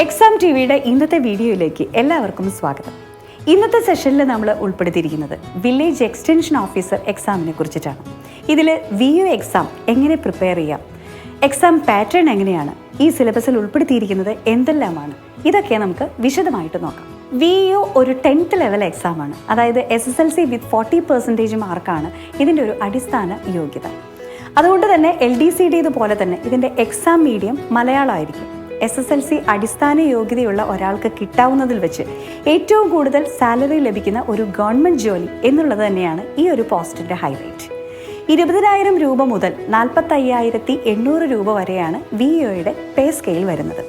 Exam ടിവിയുടെ ഇന്നത്തെ വീഡിയോയിലേക്ക് എല്ലാവർക്കും സ്വാഗതം. ഇന്നത്തെ സെഷനിൽ നമ്മൾ ഉൾപ്പെടുത്തിയിരിക്കുന്നത് വില്ലേജ് എക്സ്റ്റൻഷൻ ഓഫീസർ എക്സാമിനെ കുറിച്ചിട്ടാണ്. ഇതിൽ വിഒ എക്സാം എങ്ങനെ പ്രിപ്പയർ ചെയ്യാം, എക്സാം പാറ്റേൺ എങ്ങനെയാണ്, ഈ സിലബസിൽ ഉൾപ്പെടുത്തിയിരിക്കുന്നത് എന്തെല്ലാമാണ്, ഇതൊക്കെ നമുക്ക് വിശദമായിട്ട് നോക്കാം. വിഒ ഒരു 10th ലെവൽ എക്സാമാണ്. അതായത് SSLC വിത്ത് 40% മാർക്കാണ് ഇതിൻ്റെ ഒരു അടിസ്ഥാന യോഗ്യത. അതുകൊണ്ട് തന്നെ LDCD ഇതുപോലെ തന്നെ ഇതിൻ്റെ എക്സാം മീഡിയം മലയാളമായിരിക്കും. SSLC അടിസ്ഥാന യോഗ്യതയുള്ള ഒരാൾക്ക് കിട്ടാവുന്നതിൽ വെച്ച് ഏറ്റവും കൂടുതൽ സാലറി ലഭിക്കുന്ന ഒരു ഗവൺമെൻറ് ജോലി എന്നുള്ളത് തന്നെയാണ് ഈ ഒരു പോസ്റ്റിൻ്റെ ഹൈലൈറ്റ്. 20,000 രൂപ മുതൽ 45,800 രൂപ വരെയാണ് വിഒയുടെ പേ സ്കെയിൽ വരുന്നത്.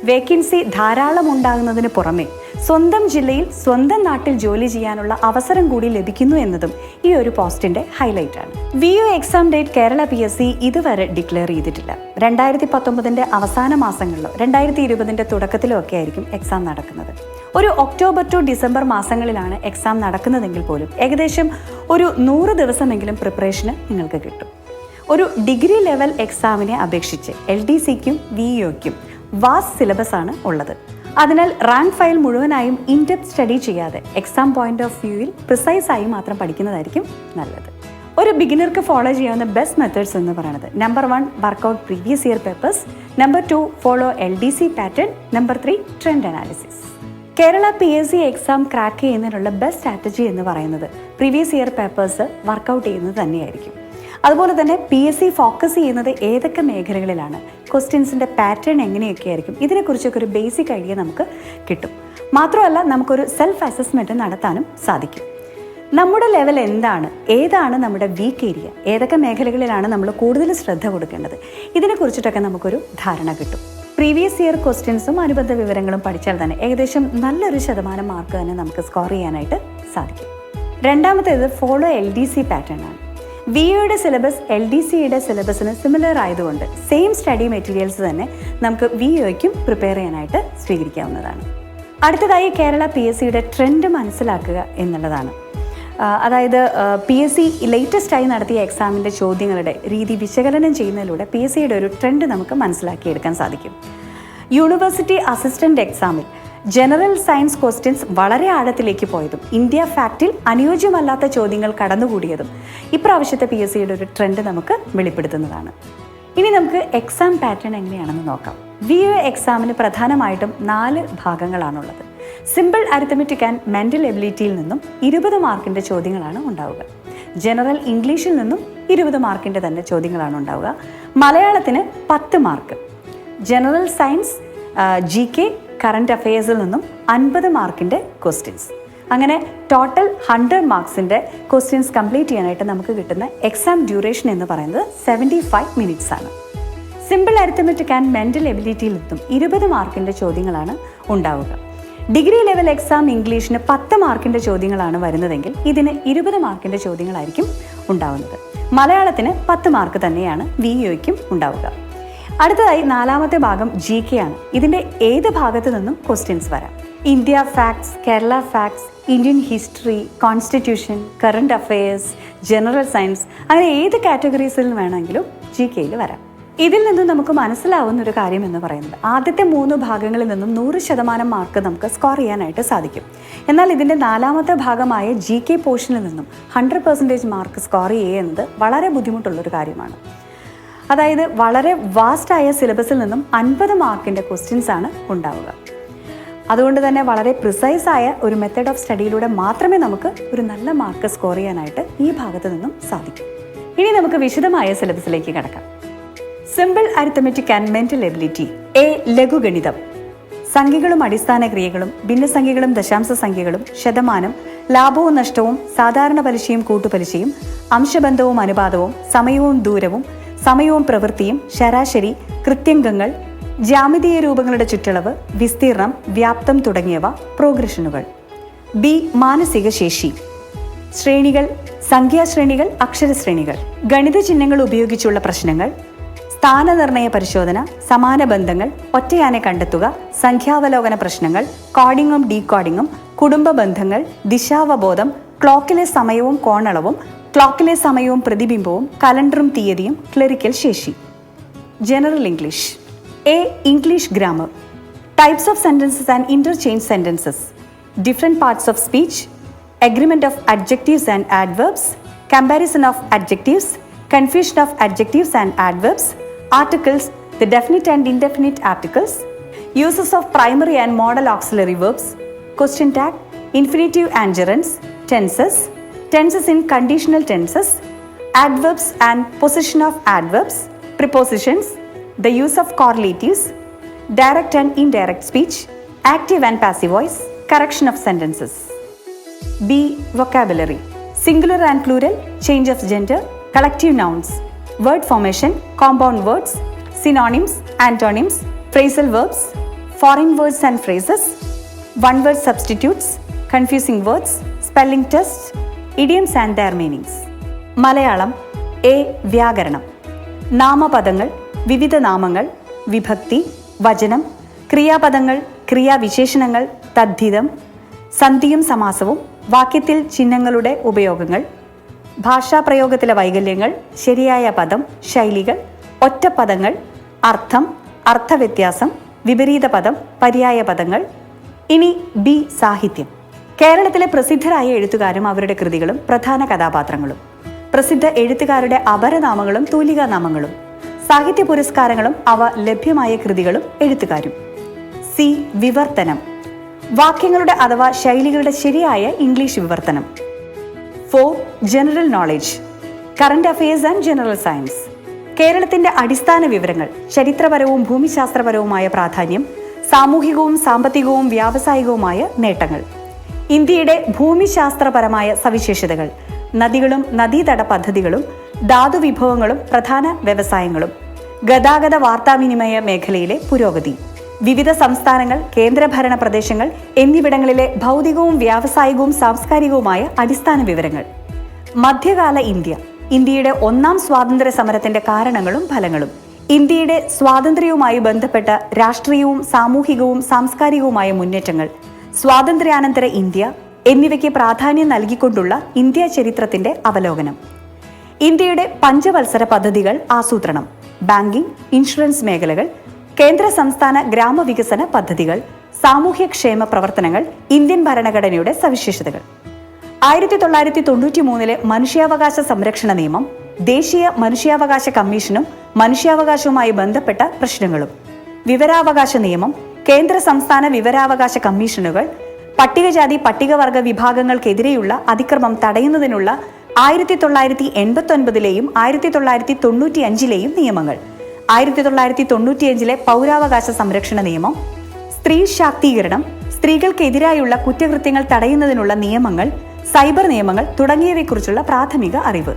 വേക്കൻസി ധാരാളം ഉണ്ടാകുന്നതിന് പുറമെ സ്വന്തം ജില്ലയിൽ സ്വന്തം നാട്ടിൽ ജോലി ചെയ്യാനുള്ള അവസരം കൂടി ലഭിക്കുന്നു എന്നതും ഈ ഒരു പോസ്റ്റിന്റെ ഹൈലൈറ്റ് ആണ്. VO exam date Kerala PSC ഇതുവരെ ഡിക്ലെയർ ചെയ്തിട്ടില്ല. 2019 അവസാന മാസങ്ങളിലോ 2020 തുടക്കത്തിലോ ഒക്കെ ആയിരിക്കും എക്സാം നടക്കുന്നത്. ഒരു ഒക്ടോബർ ടു ഡിസംബർ മാസങ്ങളിലാണ് എക്സാം നടക്കുന്നതെങ്കിൽ പോലും ഏകദേശം ഒരു 100 ദിവസമെങ്കിലും പ്രിപ്പറേഷന് നിങ്ങൾക്ക് കിട്ടും. ഒരു ഡിഗ്രി ലെവൽ എക്സാമിനെ അപേക്ഷിച്ച് LDCക്കും വിഒയ്ക്കും വാസ്റ്റ് സിലബസ് ആണ് ഉള്ളത്. അതിനാൽ റാങ്ക് ഫയൽ മുഴുവനായും ഇൻഡെപ്ത് സ്റ്റഡി ചെയ്യാതെ എക്സാം പോയിന്റ് ഓഫ് വ്യൂവിൽ പ്രിസൈസ് ആയി മാത്രം പഠിക്കുന്നതായിരിക്കും നല്ലത്. ഒരു ബിഗിനർക്ക് ഫോളോ ചെയ്യാവുന്ന ബെസ്റ്റ് മെത്തേഡ്സ് എന്ന് പറയുന്നത് number 1 work out previous year papers, number 2 follow LDC pattern, number 3 trend analysis. Kerala PSC exam crack ചെയ്യുന്നതിനുള്ള ബെസ്റ്റ് സ്ട്രാറ്റജി എന്ന് പറയുന്നത് പ്രീവിയസ് ഇയർ പേപ്പേഴ്സ് വർക്കൗട്ട് ചെയ്യുന്നത് തന്നെയായിരിക്കും. അതുപോലെ തന്നെ PSC ഫോക്കസ് ചെയ്യുന്നത് ഏതൊക്കെ മേഖലകളിലാണ്, ക്വസ്റ്റ്യൻസിൻ്റെ പാറ്റേൺ എങ്ങനെയൊക്കെ ആയിരിക്കും, ഇതിനെക്കുറിച്ചൊക്കെ ഒരു ബേസിക് ഐഡിയ നമുക്ക് കിട്ടും. മാത്രമല്ല നമുക്കൊരു സെൽഫ് അസസ്മെൻറ്റ് നടത്താനും സാധിക്കും. നമ്മുടെ ലെവൽ എന്താണ്, ഏതാണ് നമ്മുടെ വീക്ക് ഏരിയ, ഏതൊക്കെ മേഖലകളിലാണ് നമ്മൾ കൂടുതൽ ശ്രദ്ധ കൊടുക്കേണ്ടത്, ഇതിനെക്കുറിച്ചിട്ടൊക്കെ നമുക്കൊരു ധാരണ കിട്ടും. പ്രീവിയസ് ഇയർ ക്വസ്റ്റ്യൻസും അനുബന്ധ വിവരങ്ങളും പഠിച്ചാൽ തന്നെ ഏകദേശം നല്ലൊരു ശതമാനം മാർക്ക് തന്നെ നമുക്ക് സ്കോർ ചെയ്യാനായിട്ട് സാധിക്കും. രണ്ടാമത്തേത് ഫോളോ LDC പാറ്റേൺ ആണ്. വിഒയുടെ സിലബസ് LDCയുടെ സിലബസിന് സിമിലർ ആയതുകൊണ്ട് സെയിം സ്റ്റഡി മെറ്റീരിയൽസ് തന്നെ നമുക്ക് വിഒയ്ക്കും പ്രിപ്പയർ ചെയ്യാനായിട്ട് സ്വീകരിക്കാവുന്നതാണ്. അടുത്തതായി കേരള PSCയുടെ ട്രെൻഡ് മനസ്സിലാക്കുക എന്നുള്ളതാണ്. അതായത് PSC ലേറ്റസ്റ്റായി നടത്തിയ എക്സാമിൻ്റെ ചോദ്യങ്ങളുടെ രീതി വിശകലനം ചെയ്യുന്നതിലൂടെ PSCയുടെ ഒരു ട്രെൻഡ് നമുക്ക് മനസ്സിലാക്കിയെടുക്കാൻ സാധിക്കും. യൂണിവേഴ്സിറ്റി അസിസ്റ്റൻ്റ് എക്സാമിൽ ജനറൽ സയൻസ് ക്വസ്റ്റ്യൻസ് വളരെ ആഴത്തിലേക്ക് പോയതും ഇന്ത്യ ഫാക്റ്റിൽ അനുയോജ്യമല്ലാത്ത ചോദ്യങ്ങൾ കടന്നുകൂടിയതും ഇപ്രാവശ്യത്തെ PSCയുടെ ഒരു ട്രെൻഡ് നമുക്ക് വെളിപ്പെടുത്തുന്നതാണ്. ഇനി നമുക്ക് എക്സാം പാറ്റേൺ എങ്ങനെയാണെന്ന് നോക്കാം. വിഒ എക്സാമിന് പ്രധാനമായിട്ടും 4 ഭാഗങ്ങളാണുള്ളത്. സിമ്പിൾ അരിത്തമെറ്റിക് ആൻഡ് മെൻ്റൽ എബിലിറ്റിയിൽ നിന്നും 20 മാർക്കിൻ്റെ ചോദ്യങ്ങളാണ് ഉണ്ടാവുക. ജനറൽ ഇംഗ്ലീഷിൽ നിന്നും 20 മാർക്കിൻ്റെ തന്നെ ചോദ്യങ്ങളാണ് ഉണ്ടാവുക. മലയാളത്തിന് 10 mark, general science, GK, current അഫയേഴ്സിൽ നിന്നും 50 മാർക്കിൻ്റെ ക്വസ്റ്റ്യൻസ്. അങ്ങനെ ടോട്ടൽ 100 മാർക്സിൻ്റെ ക്വസ്റ്റ്യൻസ് കംപ്ലീറ്റ് ചെയ്യാനായിട്ട് നമുക്ക് കിട്ടുന്ന എക്സാം ഡ്യൂറേഷൻ എന്ന് പറയുന്നത് 75 മിനിറ്റ്സ് ആണ്. സിമ്പിൾ അരിത്തമെറ്റിക് ആൻഡ് മെൻ്റൽ എബിലിറ്റിയിൽ നിന്നും 20 മാർക്കിൻ്റെ ചോദ്യങ്ങളാണ് ഉണ്ടാവുക. ഡിഗ്രി ലെവൽ എക്സാം ഇംഗ്ലീഷിന് 10 മാർക്കിൻ്റെ ചോദ്യങ്ങളാണ് വരുന്നതെങ്കിൽ ഇതിന് 20 മാർക്കിൻ്റെ ചോദ്യങ്ങളായിരിക്കും ഉണ്ടാവുന്നത്. മലയാളത്തിന് 10 മാർക്ക് തന്നെയാണ് വിഒയ്ക്കും ഉണ്ടാവുക. അടുത്തതായി 4ാമത്തെ ഭാഗം GK ആണ്. ഇതിൻ്റെ ഏത് ഭാഗത്തു നിന്നും ക്വസ്റ്റ്യൻസ് വരാം. India facts, Kerala facts, Indian history, constitution, current affairs, general science, അങ്ങനെ ഏത് കാറ്റഗറീസിൽ വേണമെങ്കിലും GKയിൽ വരാം. ഇതിൽ നിന്നും നമുക്ക് മനസ്സിലാവുന്ന ഒരു കാര്യം എന്ന് പറയുന്നത് ആദ്യത്തെ 3 ഭാഗങ്ങളിൽ നിന്നും 100% മാർക്ക് നമുക്ക് സ്കോർ ചെയ്യാനായിട്ട് സാധിക്കും. എന്നാൽ ഇതിൻ്റെ 4ാമത്തെ ഭാഗമായ GK പോർഷനിൽ നിന്നും 100% മാർക്ക് സ്കോർ ചെയ്യുക എന്നത് വളരെ ബുദ്ധിമുട്ടുള്ളൊരു കാര്യമാണ്. അതായത് വളരെ വാസ്റ്റായ സിലബസിൽ നിന്നും 50 മാർക്കിൻ്റെ ക്വസ്റ്റ്യൻസ് ആണ് ഉണ്ടാവുക. അതുകൊണ്ട് തന്നെ വളരെ പ്രിസൈസ് ആയ ഒരു മെത്തേഡ് ഓഫ് സ്റ്റഡിയിലൂടെ മാത്രമേ നമുക്ക് ഒരു നല്ല മാർക്ക് സ്കോർ ചെയ്യാനായിട്ട് ഈ ഭാഗത്ത് നിന്നും സാധിക്കും. ഇനി നമുക്ക് വിശദമായ സിലബസിലേക്ക് കടക്കാം. Simple arithmetic and mental ability. ലഘുഗണിതം. സംഖ്യകളും അടിസ്ഥാന ക്രിയകളും ഭിന്നസംഖ്യകളും ദശാംശ സംഖ്യകളും ശതമാനം, ലാഭവും നഷ്ടവും, സാധാരണ പലിശയും കൂട്ടുപലിശയും, അംശബന്ധവും അനുപാതവും, സമയവും ദൂരവും, സമയവും പ്രവൃത്തിയും, ശരാശരി, കൃത്യംഗങ്ങൾ, ജ്യാമിതീയ രൂപങ്ങളുടെ ചുറ്റളവ്, വിസ്തീർണം, വ്യാപ്തം തുടങ്ങിയവ പ്രോഗ്രഷനുകൾ. മാനസിക ശേഷി. ശ്രേണികൾ, സംഖ്യാശ്രേണികൾ, അക്ഷരശ്രേണികൾ, ഗണിത ചിഹ്നങ്ങൾ ഉപയോഗിച്ചുള്ള പ്രശ്നങ്ങൾ, സ്ഥാനനിർണയ പരിശോധന, സമാന ബന്ധങ്ങൾ, ഒറ്റയാനെ കണ്ടെത്തുക, സംഖ്യാവലോകന പ്രശ്നങ്ങൾ, കോഡിങ്ങും ഡീകോഡിങ്ങും, കുടുംബ ബന്ധങ്ങൾ, ദിശാവബോധം, ക്ലോക്കിലെ സമയവും കോണളവും, ക്ലോക്കിലെ സമയവും പ്രതിബിംബവും, കലണ്ടറും തീയതിയും, ക്ലറിക്കൽ ശേഷി. General English. English grammar. Types of sentences and interchange sentences. Different parts of speech. Agreement of adjectives and adverbs. Comparison of adjectives. Confusion of adjectives and adverbs. Articles, the definite and indefinite articles. Uses of primary and modal auxiliary verbs. Question tag, infinitive and gerunds, tenses, tenses in conditional tenses, adverbs and possession of adverbs, prepositions, the use of correlatives, direct and indirect speech, active and passive voice, correction of sentences. B. Vocabulary. Singular and plural, change of gender, collective nouns, word formation, compound words, synonyms, antonyms, phrasal verbs, foreign words and phrases, one word substitutes, confusing words, spelling tests, idioms and their meanings. Malayalam. A. വ്യാകരണം. നാമപദങ്ങൾ, വിവിധ നാമങ്ങൾ, വിഭക്തി, വചനം, ക്രിയാപദങ്ങൾ, ക്രിയാവിശേഷണങ്ങൾ, തദ്ധിതം, സന്ധിയും സമാസവും, വാക്യത്തിൽ ചിഹ്നങ്ങളുടെ ഉപയോഗങ്ങൾ, ഭാഷാപ്രയോഗത്തിലെ വൈകല്യങ്ങൾ, ശരിയായ പദം, ശൈലികൾ, ഒറ്റപ്പദങ്ങൾ, അർത്ഥം, അർത്ഥവ്യത്യാസം, വിപരീത പദം, പര്യായ പദങ്ങൾ. ഇനി ബി. സാഹിത്യം. കേരളത്തിലെ പ്രസിദ്ധരായ എഴുത്തുകാരും അവരുടെ കൃതികളും പ്രധാന കഥാപാത്രങ്ങളും, പ്രസിദ്ധ എഴുത്തുകാരുടെ അപരനാമങ്ങളും തൂലികാനാമങ്ങളും, സാഹിത്യ പുരസ്കാരങ്ങളും അവ ലഭ്യമായ കൃതികളും എഴുത്തുകാരും. സി. വിവർത്തനം. വാക്യങ്ങളുടെ അഥവാ ശൈലികളുടെ ശരിയായ ഇംഗ്ലീഷ് വിവർത്തനം. 4. General knowledge. Current affairs and general science. കേരളത്തിന്റെ അടിസ്ഥാന വിവരങ്ങൾ, ചരിത്രപരവും ഭൂമിശാസ്ത്രപരവുമായ പ്രാധാന്യം, സാമൂഹികവും സാമ്പത്തികവും വ്യാവസായികവുമായ നേട്ടങ്ങൾ, ഇന്ത്യയുടെ ഭൂമിശാസ്ത്രപരമായ സവിശേഷതകൾ, നദികളും നദീതട പദ്ധതികളും ധാതുവിഭവങ്ങളും പ്രധാന വ്യവസായങ്ങളും, ഗതാഗത വാർത്താവിനിമയ മേഖലയിലെ പുരോഗതി, വിവിധ സംസ്ഥാനങ്ങൾ, കേന്ദ്രഭരണ പ്രദേശങ്ങൾ എന്നിവിടങ്ങളിലെ ഭൗതികവും വ്യാവസായികവും സാംസ്കാരികവുമായ അടിസ്ഥാന വിവരങ്ങൾ, മധ്യകാല ഇന്ത്യ, ഇന്ത്യയുടെ ഒന്നാം സ്വാതന്ത്ര്യ സമരത്തിന്റെ കാരണങ്ങളും ഫലങ്ങളും, ഇന്ത്യയുടെ സ്വാതന്ത്ര്യവുമായി ബന്ധപ്പെട്ട രാഷ്ട്രീയവും സാമൂഹികവും സാംസ്കാരികവുമായ മുന്നേറ്റങ്ങൾ, സ്വാതന്ത്ര്യാനന്തര ഇന്ത്യ എന്നിവയ്ക്ക് പ്രാധാന്യം നൽകിക്കൊണ്ടുള്ള ഇന്ത്യ ചരിത്രത്തിന്റെ അവലോകനം, ഇന്ത്യയുടെ പഞ്ചവത്സര പദ്ധതികൾ ആസൂത്രണം, ബാങ്കിംഗ്, ഇൻഷുറൻസ് മേഖലകൾ, കേന്ദ്ര സംസ്ഥാന ഗ്രാമവികസന പദ്ധതികൾ, സാമൂഹ്യക്ഷേമ പ്രവർത്തനങ്ങൾ, ഇന്ത്യൻ ഭരണഘടനയുടെ സവിശേഷതകൾ, 1993 മനുഷ്യാവകാശ സംരക്ഷണ നിയമം, ദേശീയ മനുഷ്യാവകാശ കമ്മീഷനും മനുഷ്യാവകാശവുമായി ബന്ധപ്പെട്ട പ്രശ്നങ്ങളും, വിവരാവകാശ നിയമം, കേന്ദ്ര സംസ്ഥാന വിവരാവകാശ കമ്മീഷനുകൾ, പട്ടികജാതി പട്ടികവർഗ വിഭാഗങ്ങൾക്കെതിരെയുള്ള അതിക്രമം തടയുന്നതിനുള്ള 1989 1995 നിയമങ്ങൾ, 1995 പൗരാവകാശ സംരക്ഷണ നിയമം, സ്ത്രീ ശാക്തീകരണം, സ്ത്രീകൾക്കെതിരായുള്ള കുറ്റകൃത്യങ്ങൾ തടയുന്നതിനുള്ള നിയമങ്ങൾ, സൈബർ നിയമങ്ങൾ തുടങ്ങിയവയെക്കുറിച്ചുള്ള പ്രാഥമിക അറിവ്,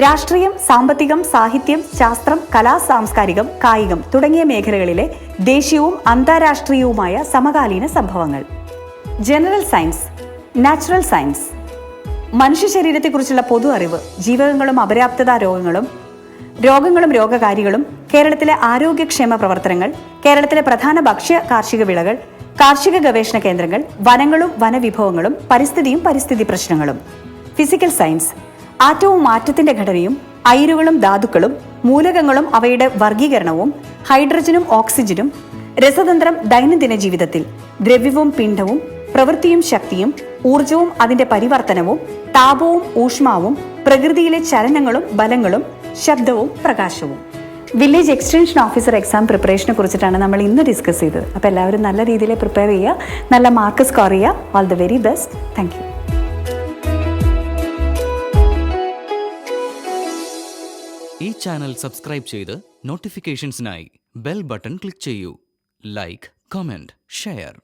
രാഷ്ട്രീയം, സാമ്പത്തികം, സാഹിത്യം, ശാസ്ത്രം, കലാ സാംസ്കാരികം, കായികം തുടങ്ങിയ മേഖലകളിലെ ദേശീയവും അന്താരാഷ്ട്രീയവുമായ സമകാലീന സംഭവങ്ങൾ. ജനറൽ സയൻസ്, നാച്ചുറൽ സയൻസ്, മനുഷ്യ ശരീരത്തെക്കുറിച്ചുള്ള പൊതു അറിവ്, ജീവകങ്ങളും അപര്യാപ്തതാ രോഗങ്ങളും രോഗകാരികളും, കേരളത്തിലെ ആരോഗ്യക്ഷേമ പ്രവർത്തനങ്ങൾ, കേരളത്തിലെ പ്രധാന ഭക്ഷ്യ കാർഷിക വിളകൾ, കാർഷിക ഗവേഷണ കേന്ദ്രങ്ങൾ, വനങ്ങളും വനവിഭവങ്ങളും, പരിസ്ഥിതിയും പരിസ്ഥിതി പ്രശ്നങ്ങളും. ഫിസിക്കൽ സയൻസ്, ആറ്റവും ആറ്റത്തിന്റെ ഘടനയും അയിരുകളും ധാതുക്കളും മൂലകങ്ങളും അവയുടെ വർഗീകരണവും, ഹൈഡ്രജനും ഓക്സിജനും, രസതന്ത്രം, ദൈനംദിന ജീവിതത്തിൽ ദ്രവ്യവും പിണ്ഡവും, പ്രവൃത്തിയും ശക്തിയും, ഊർജവും അതിന്റെ പരിവർത്തനവും, താപവും ഊഷ്മാവും, പ്രകൃതിയിലെ ചലനങ്ങളും ബലങ്ങളും, ശബ്ദവും പ്രകാശവും. വില്ലേജ് എക്സ്റ്റൻഷൻ ഓഫീസർ എക്സാം പ്രിപ്പറേഷനെ കുറിച്ചിട്ടാണ് നമ്മൾ ഇന്ന് ഡിസ്കസ് ചെയ്തത്. അപ്പോൾ എല്ലാവരും നല്ല രീതിയിൽ പ്രിപ്പയർ ചെയ്യുക, നല്ല മാർക്ക് സ്കോർ ചെയ്യുക. All the very best. Thank you. ഈ ചാനൽ സബ്സ്ക്രൈബ് ചെയ്ത് നോട്ടിഫിക്കേഷൻസിനായി ബെൽ ബട്ടൺ ക്ലിക്ക് ചെയ്യൂ. Like, comment, share.